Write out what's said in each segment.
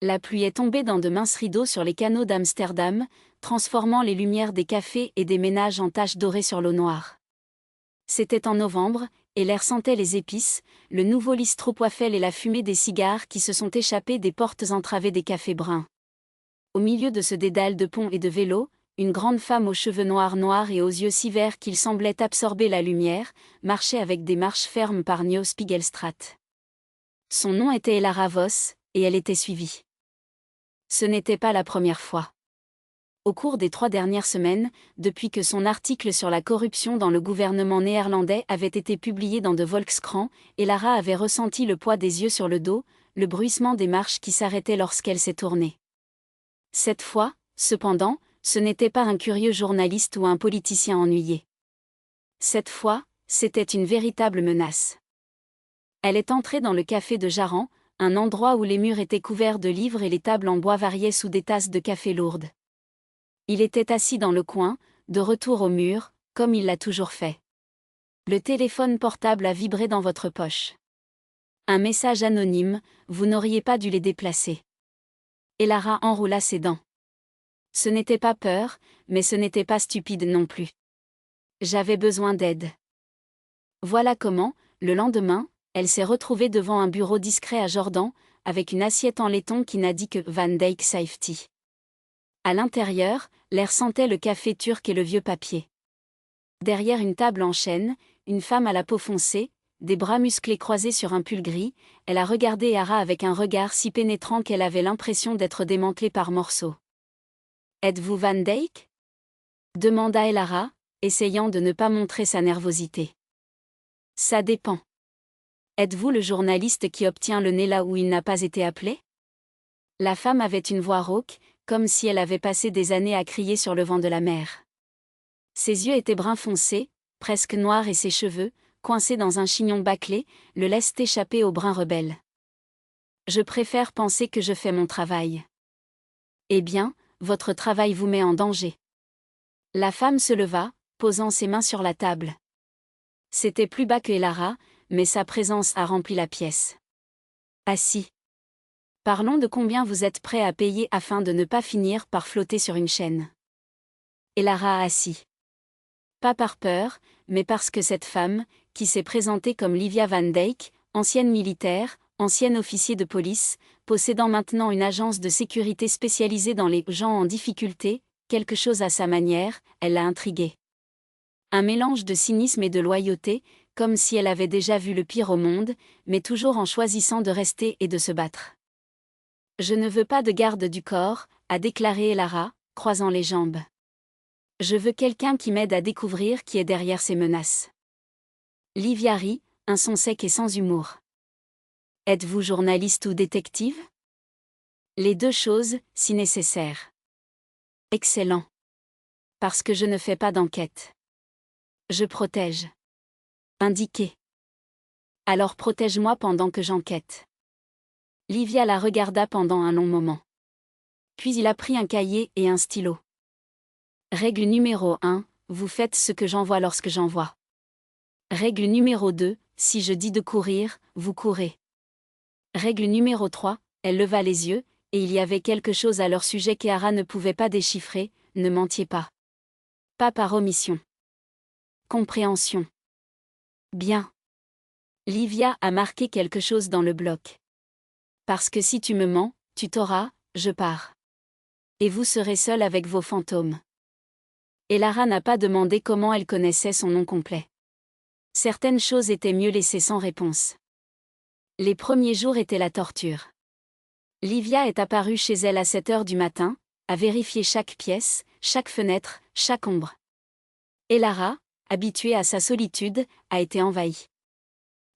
La pluie est tombée dans de minces rideaux sur les canaux d'Amsterdam, transformant les lumières des cafés et des ménages en taches dorées sur l'eau noire. C'était en novembre, et l'air sentait les épices, le nouveau stroopwafel et la fumée des cigares qui se sont échappés des portes entravées des cafés bruns. Au milieu de ce dédale de ponts et de vélos, une grande femme aux cheveux noirs et aux yeux si verts qu'ils semblaient absorber la lumière, marchait avec des marches fermes par Nieuw Spiegelstraat. Son nom était Elara Vos, et elle était suivie. Ce n'était pas la première fois. Au cours des 3 dernières semaines, depuis que son article sur la corruption dans le gouvernement néerlandais avait été publié dans de Volkskrant, Elara avait ressenti le poids des yeux sur le dos, le bruissement des marches qui s'arrêtaient lorsqu'elle s'est tournée. Cette fois, cependant, ce n'était pas un curieux journaliste ou un politicien ennuyé. Cette fois, c'était une véritable menace. Elle est entrée dans le café de Jaran, un endroit où les murs étaient couverts de livres et les tables en bois variaient sous des tasses de café lourdes. Il était assis dans le coin, de retour au mur, comme il l'a toujours fait. Le téléphone portable a vibré dans votre poche. Un message anonyme, vous n'auriez pas dû les déplacer. Elara enroula ses dents. Ce n'était pas peur, mais ce n'était pas stupide non plus. J'avais besoin d'aide. Voilà comment, le lendemain, elle s'est retrouvée devant un bureau discret à Jordan, avec une assiette en laiton qui n'a dit que Van Dijk Safety. À l'intérieur, l'air sentait le café turc et le vieux papier. Derrière une table en chêne, une femme à la peau foncée, des bras musclés croisés sur un pull gris, elle a regardé Elara avec un regard si pénétrant qu'elle avait l'impression d'être démantelée par morceaux. « Êtes-vous Van Dijk ?» demanda Elara, essayant de ne pas montrer sa nervosité. « Ça dépend. Êtes-vous le journaliste qui obtient le nez là où il n'a pas été appelé ?» La femme avait une voix rauque, comme si elle avait passé des années à crier sur le vent de la mer. Ses yeux étaient brun foncé, presque noirs et ses cheveux, coincés dans un chignon bâclé, le laissent échapper au brun rebelle. « Je préfère penser que je fais mon travail. » « Eh bien, votre travail vous met en danger. » La femme se leva, posant ses mains sur la table. C'était plus bas que Elara, mais sa présence a rempli la pièce. Assis. Parlons de combien vous êtes prêt à payer afin de ne pas finir par flotter sur une chaîne. Elara a assis. Pas par peur, mais parce que cette femme, qui s'est présentée comme Livia Van Dijk, ancienne militaire, ancienne officier de police, possédant maintenant une agence de sécurité spécialisée dans les gens en difficulté, quelque chose à sa manière, elle l'a intriguée. Un mélange de cynisme et de loyauté, comme si elle avait déjà vu le pire au monde, mais toujours en choisissant de rester et de se battre. « Je ne veux pas de garde du corps », a déclaré Elara, croisant les jambes. « Je veux quelqu'un qui m'aide à découvrir qui est derrière ces menaces. » Livia rit, un son sec et sans humour. « Êtes-vous journaliste ou détective ? » Les deux choses, si nécessaire. « Excellent. Parce que je ne fais pas d'enquête. Je protège. » Indiqué. « Alors protège-moi pendant que j'enquête. » Livia la regarda pendant un long moment. Puis il a pris un cahier et un stylo. Règle numéro 1, vous faites ce que j'envoie lorsque j'envoie. Règle numéro 2, si je dis de courir, vous courez. Règle numéro 3, elle leva les yeux, et il y avait quelque chose à leur sujet qu'Elara ne pouvait pas déchiffrer, ne mentiez pas. Pas par omission. Compréhension. Bien. Livia a marqué quelque chose dans le bloc. Parce que si tu me mens, tu t'auras, je pars. Et vous serez seul avec vos fantômes. Elara n'a pas demandé comment elle connaissait son nom complet. Certaines choses étaient mieux laissées sans réponse. Les premiers jours étaient la torture. Livia est apparue chez elle à 7 heures du matin, a vérifié chaque pièce, chaque fenêtre, chaque ombre. Elara, habituée à sa solitude, a été envahie.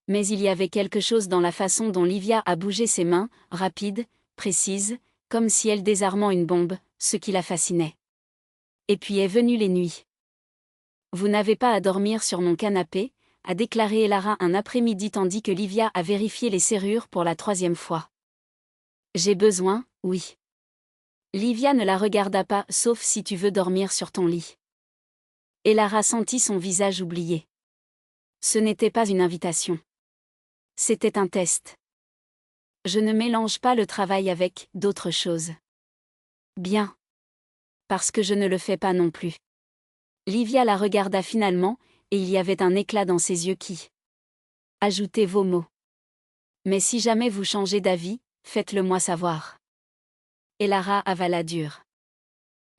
Mais il y avait quelque chose dans la façon dont Livia a bougé ses mains, rapide, précise, comme si elle désarmant une bombe, ce qui la fascinait. Et puis est venue les nuits. Vous n'avez pas à dormir sur mon canapé, a déclaré Elara un après-midi tandis que Livia a vérifié les serrures pour la 3e fois. J'ai besoin, oui. Livia ne la regarda pas, sauf si tu veux dormir sur ton lit. Elara sentit son visage oublié. Ce n'était pas une invitation. C'était un test. Je ne mélange pas le travail avec d'autres choses. Bien. Parce que je ne le fais pas non plus. Livia la regarda finalement, et il y avait un éclat dans ses yeux qui. Ajoutez vos mots. Mais si jamais vous changez d'avis, faites-le moi savoir. Elara avala dur.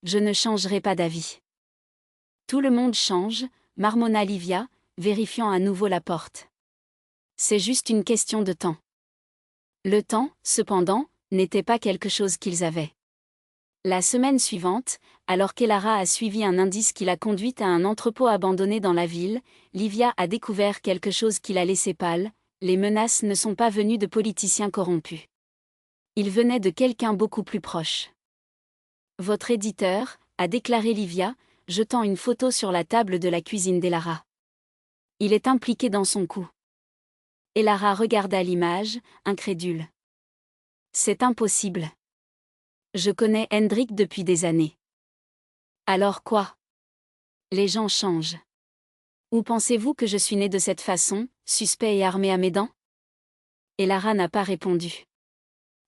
Je ne changerai pas d'avis. Tout le monde change, marmonna Livia, vérifiant à nouveau la porte. C'est juste une question de temps. Le temps, cependant, n'était pas quelque chose qu'ils avaient. La semaine suivante, alors qu'Elara a suivi un indice qui l'a conduite à un entrepôt abandonné dans la ville, Livia a découvert quelque chose qui l'a laissé pâle: les menaces ne sont pas venues de politiciens corrompus. Ils venaient de quelqu'un beaucoup plus proche. Votre éditeur, a déclaré Livia, jetant une photo sur la table de la cuisine d'Elara. Il est impliqué dans son coup. Elara regarda l'image, incrédule. C'est impossible. Je connais Hendrik depuis des années. Alors quoi? Les gens changent. Ou pensez-vous que je suis né de cette façon, suspect et armé à mes dents? Elara n'a pas répondu.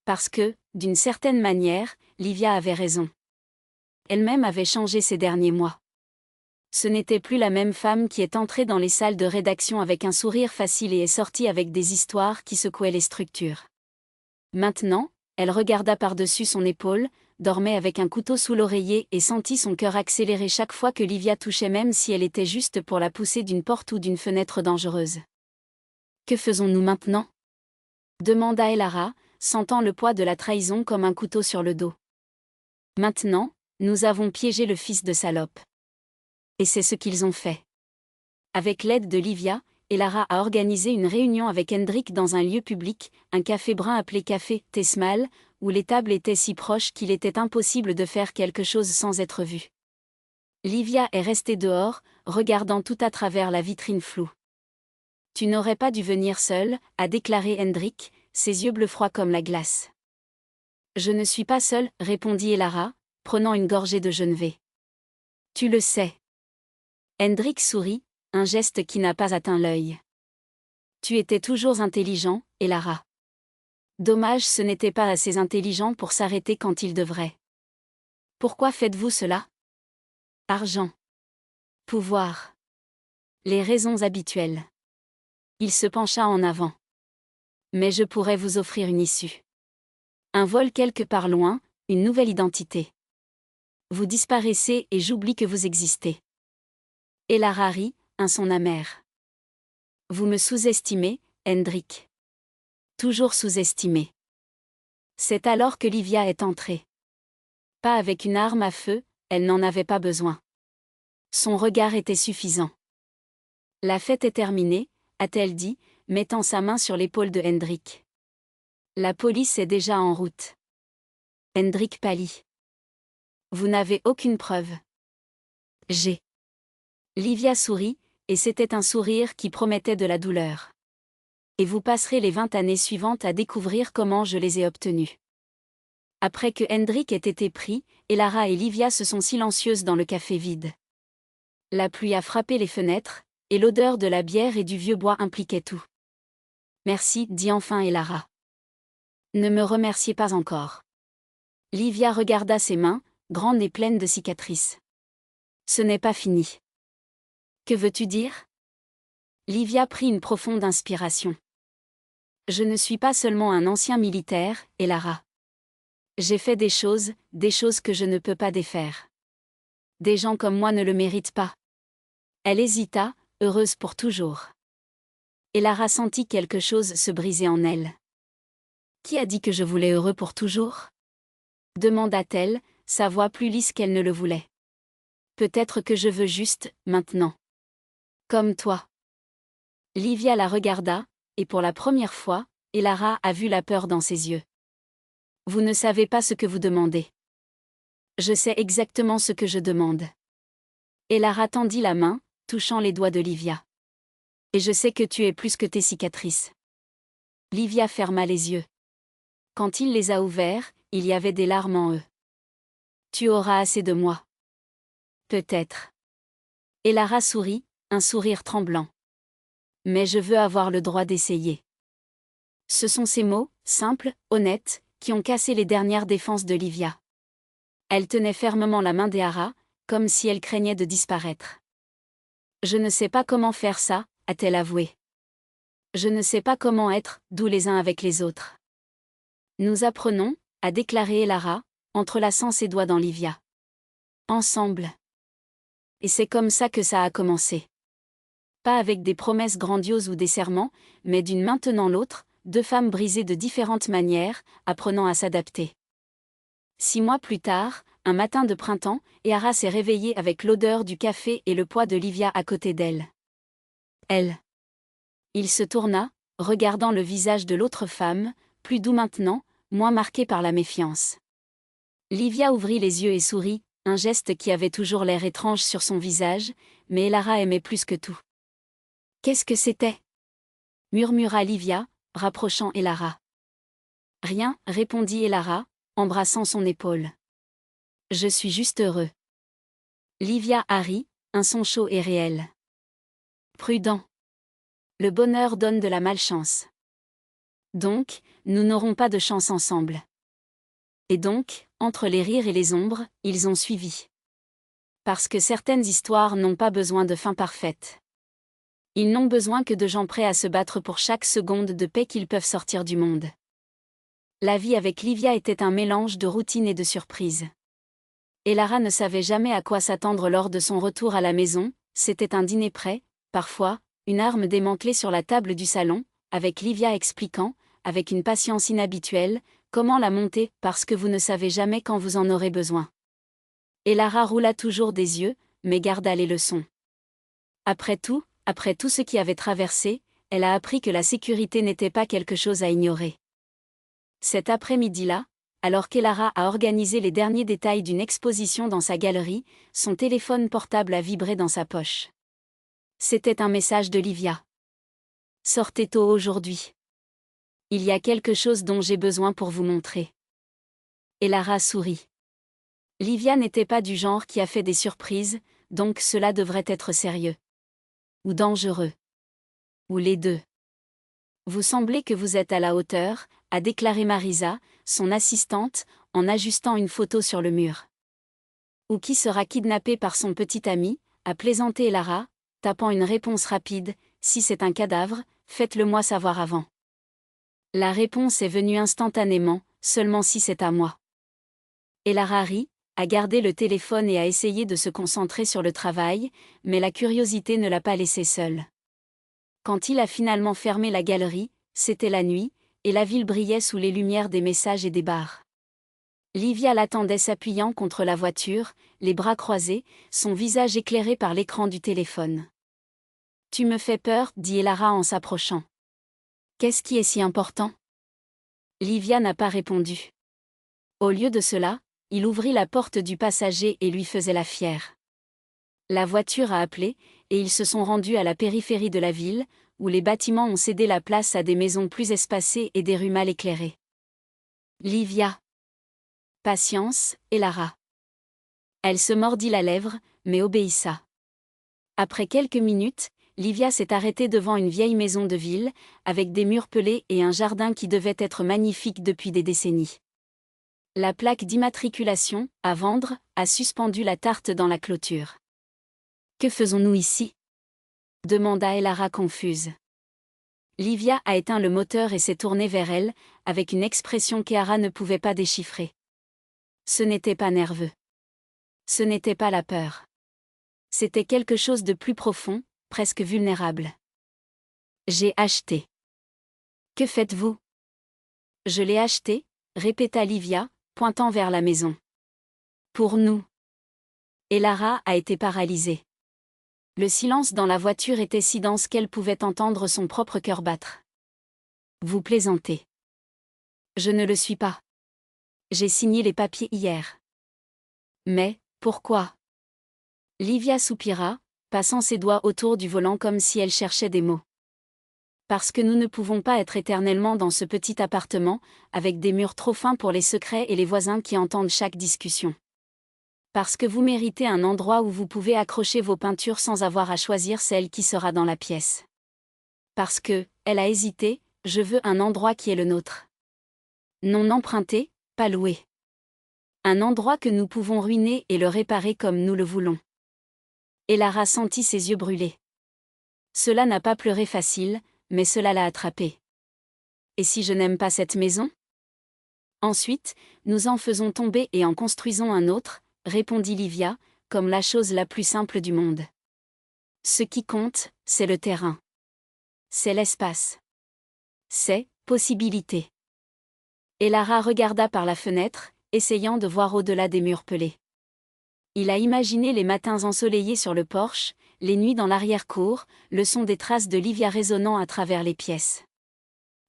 Parce que, d'une certaine manière, Livia avait raison. Elle-même avait changé ces derniers mois. Ce n'était plus la même femme qui est entrée dans les salles de rédaction avec un sourire facile et est sortie avec des histoires qui secouaient les structures. Maintenant, elle regarda par-dessus son épaule, dormait avec un couteau sous l'oreiller et sentit son cœur accélérer chaque fois que Livia touchait, même si elle était juste pour la pousser d'une porte ou d'une fenêtre dangereuse. Que faisons-nous maintenant? Demanda Elara, sentant le poids de la trahison comme un couteau sur le dos. Maintenant, nous avons piégé le fils de salope. Et c'est ce qu'ils ont fait. Avec l'aide de Livia, Elara a organisé une réunion avec Hendrik dans un lieu public, un café brun appelé Café Tesmal, où les tables étaient si proches qu'il était impossible de faire quelque chose sans être vu. Livia est restée dehors, regardant tout à travers la vitrine floue. Tu n'aurais pas dû venir seule, a déclaré Hendrik, ses yeux bleus froids comme la glace. Je ne suis pas seule, répondit Elara, prenant une gorgée de Genevé. Tu le sais. Hendrik sourit, un geste qui n'a pas atteint l'œil. Tu étais toujours intelligent, Elara. Dommage, ce n'était pas assez intelligent pour s'arrêter quand il devrait. Pourquoi faites-vous cela? Argent. Pouvoir. Les raisons habituelles. Il se pencha en avant. Mais je pourrais vous offrir une issue. Un vol quelque part loin, une nouvelle identité. Vous disparaissez et j'oublie que vous existez. Elara rit, un son amer. Vous me sous-estimez, Hendrik. Toujours sous-estimé. C'est alors que Livia est entrée. Pas avec une arme à feu, elle n'en avait pas besoin. Son regard était suffisant. La fête est terminée, a-t-elle dit, mettant sa main sur l'épaule de Hendrik. La police est déjà en route. Hendrik pâlit. Vous n'avez aucune preuve. J'ai. Livia sourit, et c'était un sourire qui promettait de la douleur. Et vous passerez les 20 années suivantes à découvrir comment je les ai obtenues. Après que Hendrik ait été pris, Elara et Livia se sont silencieuses dans le café vide. La pluie a frappé les fenêtres, et l'odeur de la bière et du vieux bois impliquait tout. Merci, dit enfin Elara. Ne me remerciez pas encore. Livia regarda ses mains, grandes et pleines de cicatrices. Ce n'est pas fini. Que veux-tu dire? Livia prit une profonde inspiration. Je ne suis pas seulement un ancien militaire, Elara. J'ai fait des choses que je ne peux pas défaire. Des gens comme moi ne le méritent pas. Elle hésita, heureuse pour toujours. Elara sentit quelque chose se briser en elle. Qui a dit que je voulais heureux pour toujours? Demanda-t-elle, sa voix plus lisse qu'elle ne le voulait. Peut-être que je veux juste, maintenant. Comme toi. Livia la regarda, et pour la première fois, Elara a vu la peur dans ses yeux. Vous ne savez pas ce que vous demandez. Je sais exactement ce que je demande. Elara tendit la main, touchant les doigts de Livia. Et je sais que tu es plus que tes cicatrices. Livia ferma les yeux. Quand il les a ouverts, il y avait des larmes en eux. Tu auras assez de moi. Peut-être. Elara sourit, un sourire tremblant. Mais je veux avoir le droit d'essayer. Ce sont ces mots, simples, honnêtes, qui ont cassé les dernières défenses de Livia. Elle tenait fermement la main d'Elara, comme si elle craignait de disparaître. « Je ne sais pas comment faire ça », a-t-elle avoué. « Je ne sais pas comment être doux les uns avec les autres. » Nous apprenons, a déclaré Elara, entrelaçant ses doigts dans Livia. Ensemble. Et c'est comme ça que ça a commencé. Pas avec des promesses grandioses ou des serments, mais d'une main tenant l'autre, deux femmes brisées de différentes manières, apprenant à s'adapter. 6 mois plus tard, un matin de printemps, Elara s'est réveillée avec l'odeur du café et le poids de Livia à côté d'elle. Elle. Il se tourna, regardant le visage de l'autre femme, plus doux maintenant, moins marqué par la méfiance. Livia ouvrit les yeux et sourit, un geste qui avait toujours l'air étrange sur son visage, mais Elara aimait plus que tout. « Qu'est-ce que c'était » murmura Livia, rapprochant Elara. « Rien, » répondit Elara, embrassant son épaule. « Je suis juste heureux. » Livia a ri, un son chaud et réel. « Prudent. Le bonheur donne de la malchance. Donc, nous n'aurons pas de chance ensemble. » Et donc, entre les rires et les ombres, ils ont suivi. Parce que certaines histoires n'ont pas besoin de fin parfaite. Ils n'ont besoin que de gens prêts à se battre pour chaque seconde de paix qu'ils peuvent sortir du monde. La vie avec Livia était un mélange de routine et de surprise. Elara ne savait jamais à quoi s'attendre lors de son retour à la maison, c'était un dîner prêt, parfois, une arme démantelée sur la table du salon, avec Livia expliquant, avec une patience inhabituelle, comment la monter, parce que vous ne savez jamais quand vous en aurez besoin. Elara roula toujours des yeux, mais garda les leçons. Après tout ce qui avait traversé, elle a appris que la sécurité n'était pas quelque chose à ignorer. Cet après-midi-là, alors qu'Elara a organisé les derniers détails d'une exposition dans sa galerie, son téléphone portable a vibré dans sa poche. C'était un message de Livia. « Sortez tôt aujourd'hui. Il y a quelque chose dont j'ai besoin pour vous montrer. » Elara sourit. Livia n'était pas du genre qui a fait des surprises, donc cela devrait être sérieux. Ou dangereux. Ou les deux. « Vous semblez que vous êtes à la hauteur », a déclaré Marisa, son assistante, en ajustant une photo sur le mur. « Ou qui sera kidnappé par son petit ami », a plaisanté Elara, tapant une réponse rapide, « Si c'est un cadavre, faites-le moi savoir avant. » La réponse est venue instantanément, « Seulement si c'est à moi. » Elara rit, a gardé le téléphone et a essayé de se concentrer sur le travail, mais la curiosité ne l'a pas laissée seule. Quand il a finalement fermé la galerie, c'était la nuit, et la ville brillait sous les lumières des messages et des bars. Livia l'attendait s'appuyant contre la voiture, les bras croisés, son visage éclairé par l'écran du téléphone. « Tu me fais peur », dit Elara en s'approchant. « Qu'est-ce qui est si important ?» Livia n'a pas répondu. Au lieu de cela, il ouvrit la porte du passager et lui faisait la fière. La voiture a appelé, et ils se sont rendus à la périphérie de la ville, où les bâtiments ont cédé la place à des maisons plus espacées et des rues mal éclairées. Livia. Patience, Elara. Elle se mordit la lèvre, mais obéissa. Après quelques minutes, Livia s'est arrêtée devant une vieille maison de ville, avec des murs pelés et un jardin qui devait être magnifique depuis des décennies. La plaque d'immatriculation, à vendre, a suspendu la tarte dans la clôture. « Que faisons-nous ici ?» demanda Elara confuse. Livia a éteint le moteur et s'est tournée vers elle, avec une expression qu'Elara ne pouvait pas déchiffrer. Ce n'était pas nerveux. Ce n'était pas la peur. C'était quelque chose de plus profond, presque vulnérable. « J'ai acheté. »« Que faites-vous ?»« Je l'ai acheté, » répéta Livia, pointant vers la maison. « Pour nous. » Elara a été paralysée. Le silence dans la voiture était si dense qu'elle pouvait entendre son propre cœur battre. « Vous plaisantez. »« Je ne le suis pas. J'ai signé les papiers hier. »« Mais, pourquoi ?» Livia soupira, passant ses doigts autour du volant comme si elle cherchait des mots. « Parce que nous ne pouvons pas être éternellement dans ce petit appartement, avec des murs trop fins pour les secrets et les voisins qui entendent chaque discussion. Parce que vous méritez un endroit où vous pouvez accrocher vos peintures sans avoir à choisir celle qui sera dans la pièce. Parce que, elle a hésité, je veux un endroit qui est le nôtre. Non emprunté, pas loué. Un endroit que nous pouvons ruiner et le réparer comme nous le voulons. Elara sentit ses yeux brûler. Cela n'a pas pleuré facile, mais cela l'a attrapé. Et si je n'aime pas cette maison? Ensuite, nous en faisons tomber et en construisons un autre, répondit Livia, comme la chose la plus simple du monde. Ce qui compte, c'est le terrain. C'est l'espace. C'est possibilité. Elara regarda par la fenêtre, essayant de voir au-delà des murs pelés. Il a imaginé les matins ensoleillés sur le porche, les nuits dans l'arrière-cour, le son des traces de Livia résonnant à travers les pièces.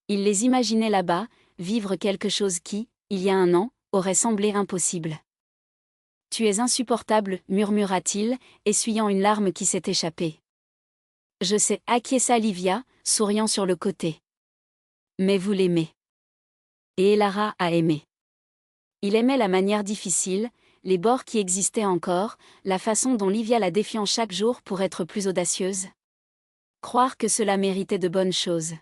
Il les imaginait là-bas, vivre quelque chose qui, il y a un an, aurait semblé impossible. « Tu es insupportable, murmura-t-il, essuyant une larme qui s'est échappée. Je sais, acquiesça Livia, souriant sur le côté. Mais vous l'aimez. Et Elara a aimé. Il aimait la manière difficile, les bords qui existaient encore, la façon dont Livia la défiant chaque jour pour être plus audacieuse. Croire que cela méritait de bonnes choses.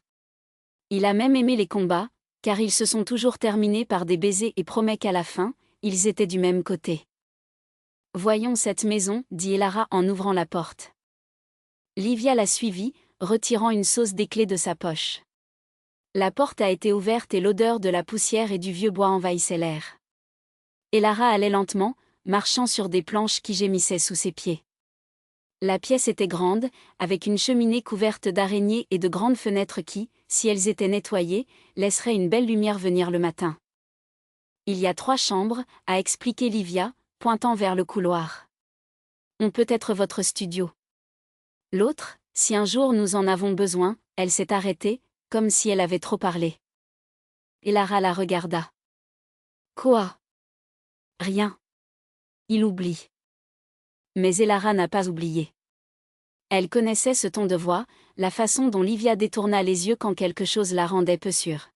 Il a même aimé les combats, car ils se sont toujours terminés par des baisers et promet qu'à la fin, ils étaient du même côté. Voyons cette maison, dit Elara en ouvrant la porte. Livia la suivit, retirant une sauce des clés de sa poche. La porte a été ouverte et l'odeur de la poussière et du vieux bois envahissait l'air. Elara allait lentement, marchant sur des planches qui gémissaient sous ses pieds. La pièce était grande, avec une cheminée couverte d'araignées et de grandes fenêtres qui, si elles étaient nettoyées, laisseraient une belle lumière venir le matin. Il y a 3 chambres, a expliqué Livia, pointant vers le couloir. On peut être votre studio. L'autre, si un jour nous en avons besoin, elle s'est arrêtée, comme si elle avait trop parlé. Elara la regarda. Quoi? Rien. Il oublie. Mais Elara n'a pas oublié. Elle connaissait ce ton de voix, la façon dont Livia détourna les yeux quand quelque chose la rendait peu sûre.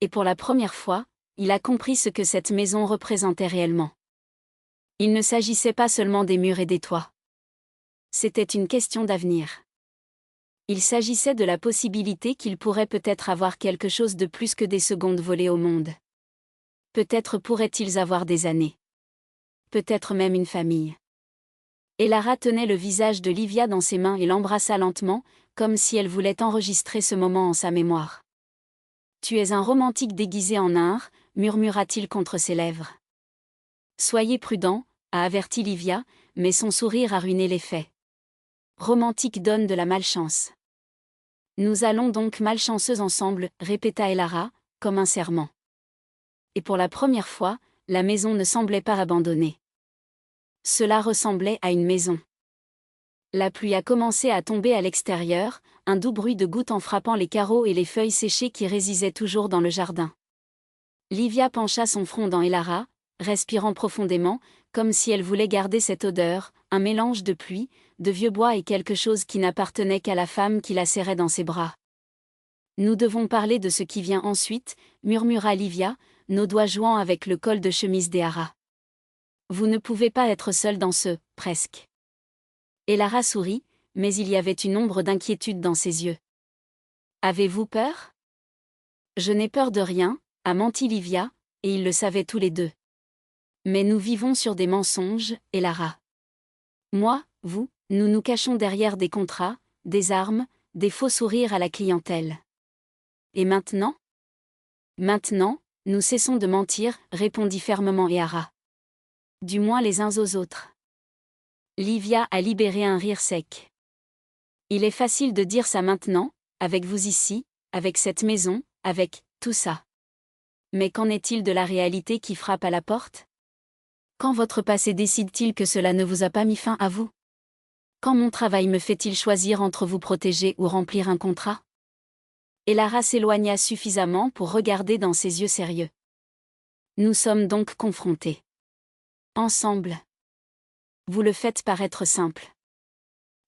Et pour la première fois, il a compris ce que cette maison représentait réellement. Il ne s'agissait pas seulement des murs et des toits. C'était une question d'avenir. Il s'agissait de la possibilité qu'ils pourraient peut-être avoir quelque chose de plus que des secondes volées au monde. Peut-être pourraient-ils avoir des années. Peut-être même une famille. Elara tenait le visage de Livia dans ses mains et l'embrassa lentement, comme si elle voulait enregistrer ce moment en sa mémoire. « Tu es un romantique déguisé en art », murmura-t-il contre ses lèvres. « Soyez prudent », a averti Livia, mais son sourire a ruiné l'effet. Romantique donne de la malchance. Nous allons donc malchanceux ensemble, répéta Elara, comme un serment. Et pour la première fois, la maison ne semblait pas abandonnée. Cela ressemblait à une maison. La pluie a commencé à tomber à l'extérieur, un doux bruit de gouttes en frappant les carreaux et les feuilles séchées qui résidaient toujours dans le jardin. Livia pencha son front dans Elara, respirant profondément, comme si elle voulait garder cette odeur, un mélange de pluie, de vieux bois et quelque chose qui n'appartenait qu'à la femme qui la serrait dans ses bras. Nous devons parler de ce qui vient ensuite, murmura Livia, nos doigts jouant avec le col de chemise d'Elara. Vous ne pouvez pas être seule dans ce « presque ». Elara sourit, mais il y avait une ombre d'inquiétude dans ses yeux. Avez-vous peur? Je n'ai peur de rien, a menti Livia, et ils le savaient tous les deux. Mais nous vivons sur des mensonges, Elara. Moi, vous, nous nous cachons derrière des contrats, des armes, des faux sourires à la clientèle. Et maintenant? Maintenant, nous cessons de mentir, répondit fermement Elara. Du moins les uns aux autres. Livia a libéré un rire sec. Il est facile de dire ça maintenant, avec vous ici, avec cette maison, avec tout ça. Mais qu'en est-il de la réalité qui frappe à la porte? Quand votre passé décide-t-il que cela ne vous a pas mis fin à vous? Quand mon travail me fait-il choisir entre vous protéger ou remplir un contrat? Elara s'éloigna suffisamment pour regarder dans ses yeux sérieux. Nous sommes donc confrontés. Ensemble. Vous le faites paraître simple.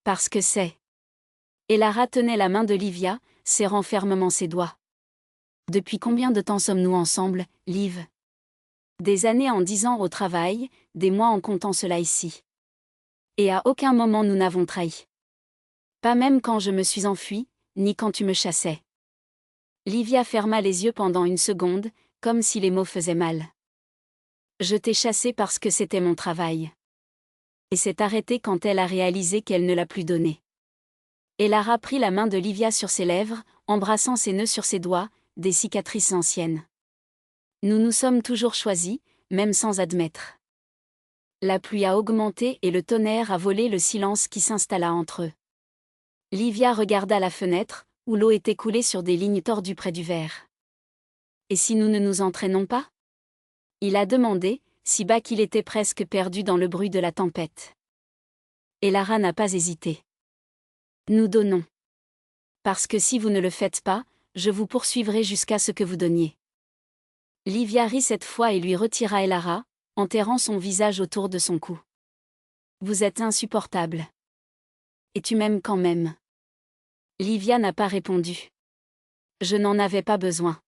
Parce que c'est. Elara tenait la main de Livia, serrant fermement ses doigts. Depuis combien de temps sommes-nous ensemble, Liv? Des années en 10 ans au travail, des mois en comptant cela ici. Et à aucun moment nous n'avons trahi. Pas même quand je me suis enfuie, ni quand tu me chassais. Livia ferma les yeux pendant une seconde, comme si les mots faisaient mal. Je t'ai chassé parce que c'était mon travail. Et s'est arrêtée quand elle a réalisé qu'elle ne l'a plus donné. Elara prit la main de Livia sur ses lèvres, embrassant ses nœuds sur ses doigts, des cicatrices anciennes. Nous nous sommes toujours choisis, même sans admettre. La pluie a augmenté et le tonnerre a volé le silence qui s'installa entre eux. Livia regarda la fenêtre, où l'eau était coulée sur des lignes tordues près du verre. Et si nous ne nous entraînons pas ? Il a demandé, si bas qu'il était presque perdu dans le bruit de la tempête. Elara n'a pas hésité. Nous donnons. Parce que si vous ne le faites pas, je vous poursuivrai jusqu'à ce que vous donniez. Livia rit cette fois et lui retira Elara, enterrant son visage autour de son cou. Vous êtes insupportable. Et tu m'aimes quand même. Livia n'a pas répondu. Je n'en avais pas besoin.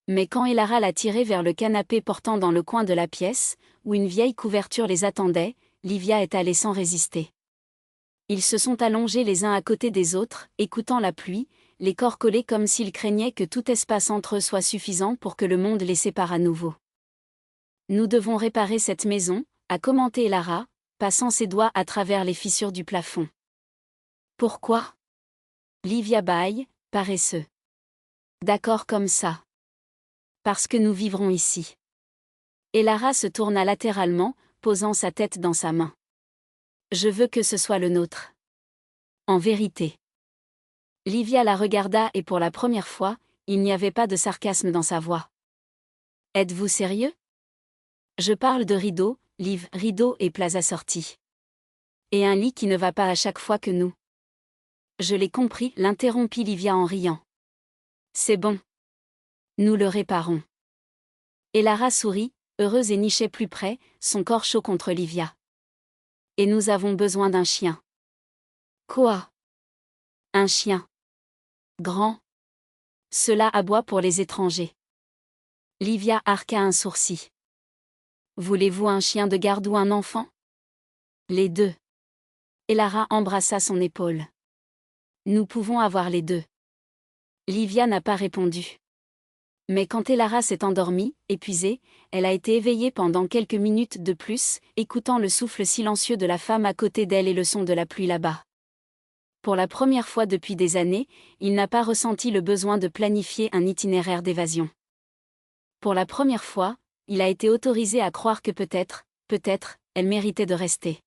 Mais quand Elara l'a tiré vers le canapé portant dans le coin de la pièce, où une vieille couverture les attendait, Livia est allée sans résister. Ils se sont allongés les uns à côté des autres, écoutant la pluie, les corps collés comme s'ils craignaient que tout espace entre eux soit suffisant pour que le monde les sépare à nouveau. Nous devons réparer cette maison, a commenté Elara, passant ses doigts à travers les fissures du plafond. Pourquoi ? Livia bâille, paresseux. D'accord comme ça. Parce que nous vivrons ici. Elara se tourna latéralement, posant sa tête dans sa main. Je veux que ce soit le nôtre. En vérité. Livia la regarda et pour la première fois, il n'y avait pas de sarcasme dans sa voix. Êtes-vous sérieux ? Je parle de rideaux, Liv, rideaux et plats assortis. Et un lit qui ne va pas à chaque fois que nous. Je l'ai compris, l'interrompit Livia en riant. C'est bon. Nous le réparons. Elara sourit, heureuse et nichait plus près, son corps chaud contre Livia. Et nous avons besoin d'un chien. Quoi ? Un chien. Grand. Cela aboie pour les étrangers. Livia arqua un sourcil. Voulez-vous un chien de garde ou un enfant ? Les deux. Elara embrassa son épaule. Nous pouvons avoir les deux. Livia n'a pas répondu. Mais quand Elara s'est endormie, épuisée, elle a été éveillée pendant quelques minutes de plus, écoutant le souffle silencieux de la femme à côté d'elle et le son de la pluie là-bas. Pour la première fois depuis des années, il n'a pas ressenti le besoin de planifier un itinéraire d'évasion. Pour la première fois, il a été autorisé à croire que peut-être, elle méritait de rester.